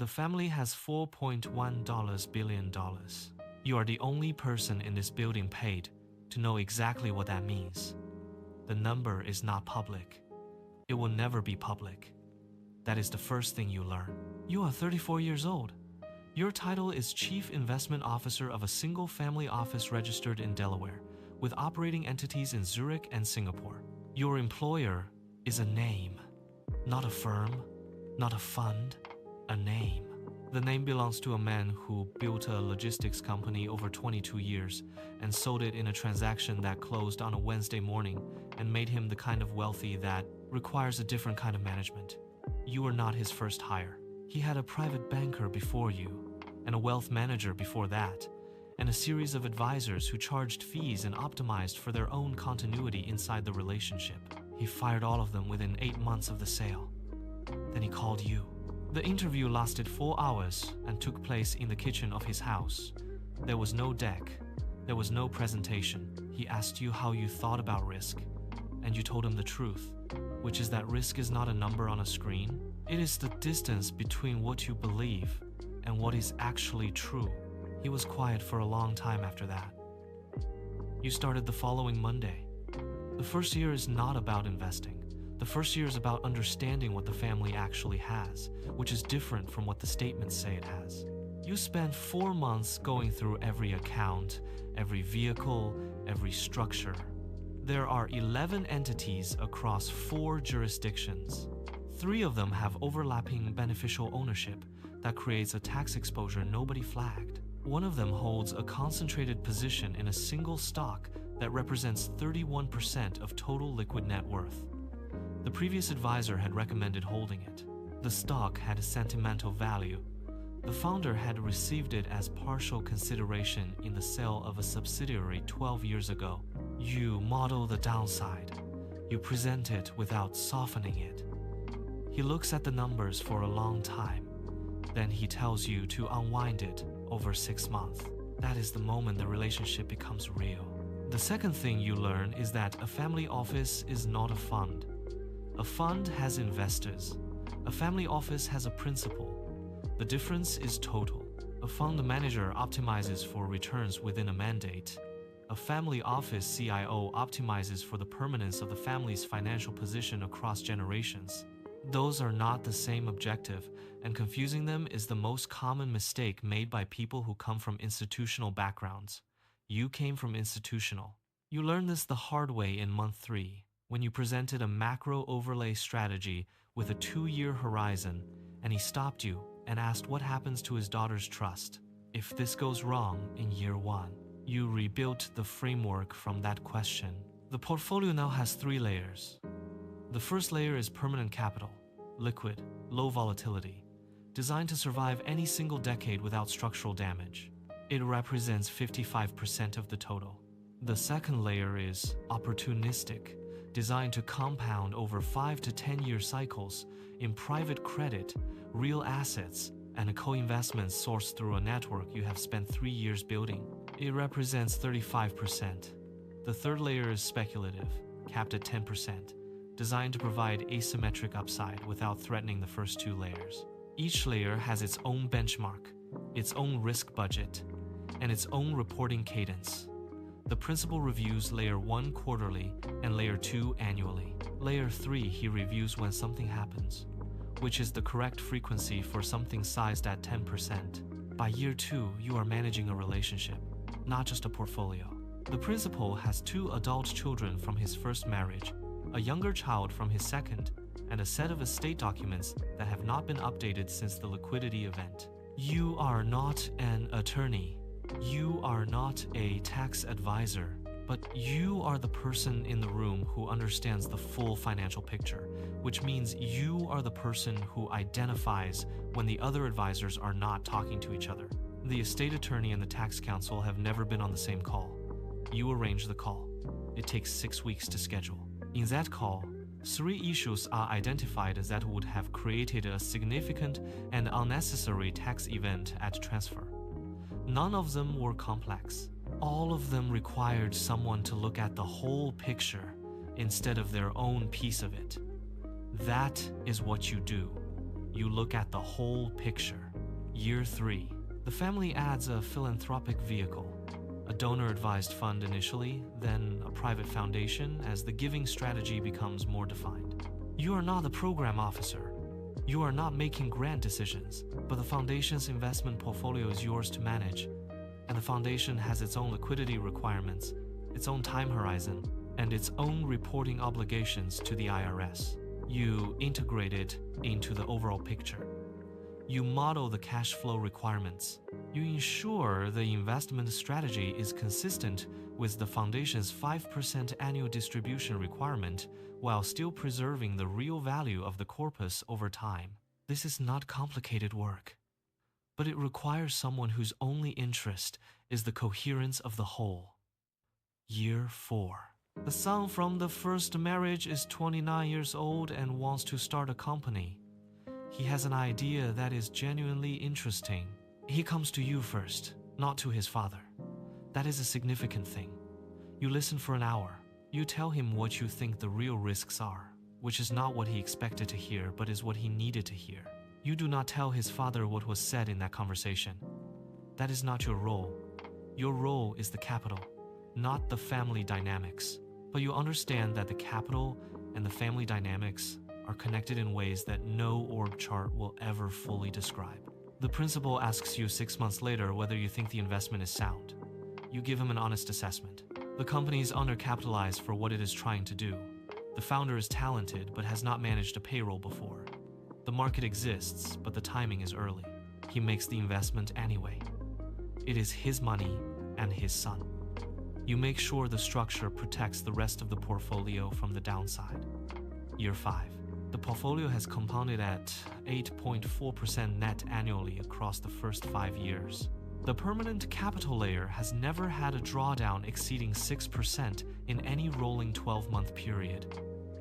The family has $4.1 billion. You are the only person in this building paid to know exactly what that means. The number is not public. It will never be public. That is the first thing you learn. You are 34 years old. Your title is Chief Investment Officer of a single family office registered in Delaware, with operating entities in Zurich and Singapore. Your employer is a name, not a firm, not a fund, a name. The name belongs to a man who built a logistics company over 22 years and sold it in a transaction that closed on a Wednesday morning and made him the kind of wealthy that requires a different kind of management. You were not his first hire. He had a private banker before you, and a wealth manager before that, and a series of advisors who charged fees and optimized for their own continuity inside the relationship. He fired all of them within 8 months of the sale. Then he called you. The interview lasted 4 hours and took place in the kitchen of his house. There was no deck. There was no presentation. He asked you how you thought about risk, and you told him the truth, which is that risk is not a number on a screen. It is the distance between what you believe and what is actually true. He was quiet for a long time after that. You started the following Monday. The first year is not about investing. The first year is about understanding what the family actually has, which is different from what the statements say it has. You spend 4 months going through every account, every vehicle, every structure. There are 11 entities across 4 jurisdictions. 3 of them have overlapping beneficial ownership that creates a tax exposure nobody flagged. One of them holds a concentrated position in a single stock that represents 31% of total liquid net worth. The previous advisor had recommended holding it. The stock had a sentimental value. The founder had received it as partial consideration in the sale of a subsidiary 12 years ago. You model the downside. You present it without softening it. He looks at the numbers for a long time. Then he tells you to unwind it over 6 months. That is the moment the relationship becomes real. The second thing you learn is that a family office is not a fund. A fund has investors. A family office has a principal. The difference is total. A fund manager optimizes for returns within a mandate. A family office CIO optimizes for the permanence of the family's financial position across generations. Those are not the same objective, and confusing them is the most common mistake made by people who come from institutional backgrounds. You came from institutional. You learned this the hard way in month 3. When you presented a macro overlay strategy with a 2-year horizon, and he stopped you and asked what happens to his daughter's trust. If this goes wrong in year 1, you rebuilt the framework from that question. The portfolio now has 3 layers. The first layer is permanent capital, liquid, low volatility, designed to survive any single decade without structural damage. It represents 55% of the total. The second layer is opportunistic, designed to compound over 5 to 10-year cycles in private credit, real assets, and a co-investment sourced through a network you have spent 3 years building. It represents 35%. The third layer is speculative, capped at 10%, designed to provide asymmetric upside without threatening the first 2 layers. Each layer has its own benchmark, its own risk budget, and its own reporting cadence. The principal reviews Layer 1 quarterly and Layer 2 annually. Layer 3 he reviews when something happens, which is the correct frequency for something sized at 10%. By year 2, you are managing a relationship, not just a portfolio. The principal has 2 adult children from his first marriage, a younger child from his second, and a set of estate documents that have not been updated since the liquidity event. You are not an attorney. You are not a tax advisor, but you are the person in the room who understands the full financial picture, which means you are the person who identifies when the other advisors are not talking to each other. The estate attorney and the tax counsel have never been on the same call. You arrange the call. It takes 6 weeks to schedule. In that call, 3 issues are identified that would have created a significant and unnecessary tax event at transfer. None of them were complex. All of them required someone to look at the whole picture instead of their own piece of it. That is what you do. You look at the whole picture. Year 3. The family adds a philanthropic vehicle. A donor-advised fund initially, then a private foundation as the giving strategy becomes more defined. You are not the program officer. You are not making grant decisions, but the foundation's investment portfolio is yours to manage. And the foundation has its own liquidity requirements, its own time horizon, and its own reporting obligations to the IRS. You integrate it into the overall picture. You model the cash flow requirements. You ensure the investment strategy is consistent with the foundation's 5% annual distribution requirement while still preserving the real value of the corpus over time. This is not complicated work, but it requires someone whose only interest is the coherence of the whole. Year 4. The son from the first marriage is 29 years old and wants to start a company. He has an idea that is genuinely interesting. He comes to you first, not to his father. That is a significant thing. You listen for an hour. You tell him what you think the real risks are, which is not what he expected to hear, but is what he needed to hear. You do not tell his father what was said in that conversation. That is not your role. Your role is the capital, not the family dynamics. But you understand that the capital and the family dynamics are connected in ways that no org chart will ever fully describe. The principal asks you 6 months later whether you think the investment is sound. You give him an honest assessment. The company is undercapitalized for what it is trying to do. The founder is talented but has not managed a payroll before. The market exists, but the timing is early. He makes the investment anyway. It is his money and his son. You make sure the structure protects the rest of the portfolio from the downside. Year 5. The portfolio has compounded at 8.4% net annually across the first 5 years. The permanent capital layer has never had a drawdown exceeding 6% in any rolling 12-month period.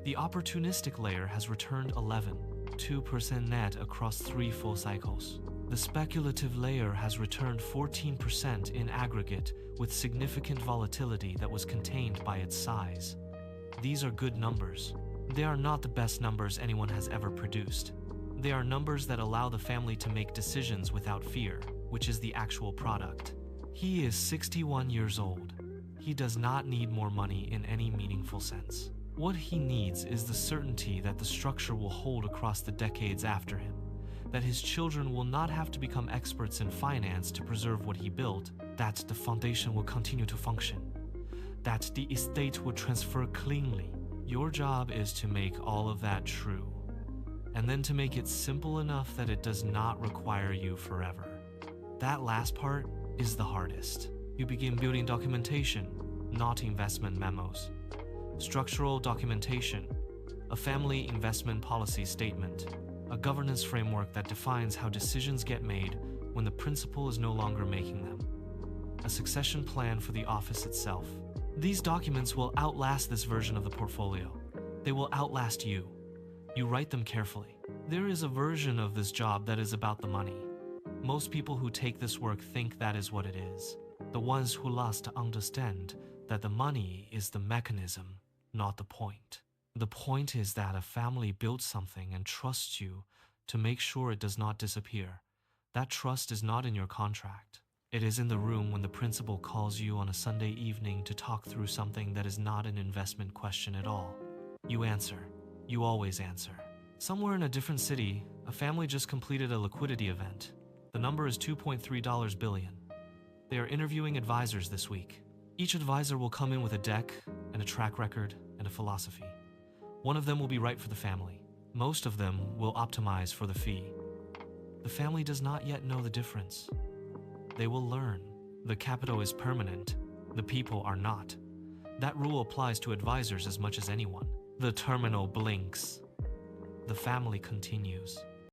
The opportunistic layer has returned 2% net across 3 full cycles. The speculative layer has returned 14% in aggregate with significant volatility that was contained by its size. These are good numbers. They are not the best numbers anyone has ever produced. They are numbers that allow the family to make decisions without fear, which is the actual product. He is 61 years old. He does not need more money in any meaningful sense. What he needs is the certainty that the structure will hold across the decades after him, that his children will not have to become experts in finance to preserve what he built, that the foundation will continue to function, that the estate will transfer cleanly. Your job is to make all of that true, and then to make it simple enough that it does not require you forever. That last part is the hardest. You begin building documentation, not investment memos. Structural documentation, a family investment policy statement, a governance framework that defines how decisions get made when the principal is no longer making them, a succession plan for the office itself. These documents will outlast this version of the portfolio. They will outlast you. You write them carefully. There is a version of this job that is about the money. Most people who take this work think that is what it is. The ones who lust to understand that the money is the mechanism, not the point. The point is that a family builds something and trusts you to make sure it does not disappear. That trust is not in your contract. It is in the room when the principal calls you on a Sunday evening to talk through something that is not an investment question at all. You answer. You always answer. Somewhere in a different city, a family just completed a liquidity event. The number is $2.3 billion. They are interviewing advisors this week. Each advisor will come in with a deck and a track record and a philosophy. One of them will be right for the family. Most of them will optimize for the fee. The family does not yet know the difference. They will learn. The capital is permanent. The people are not. That rule applies to advisors as much as anyone. The terminal blinks. The family continues.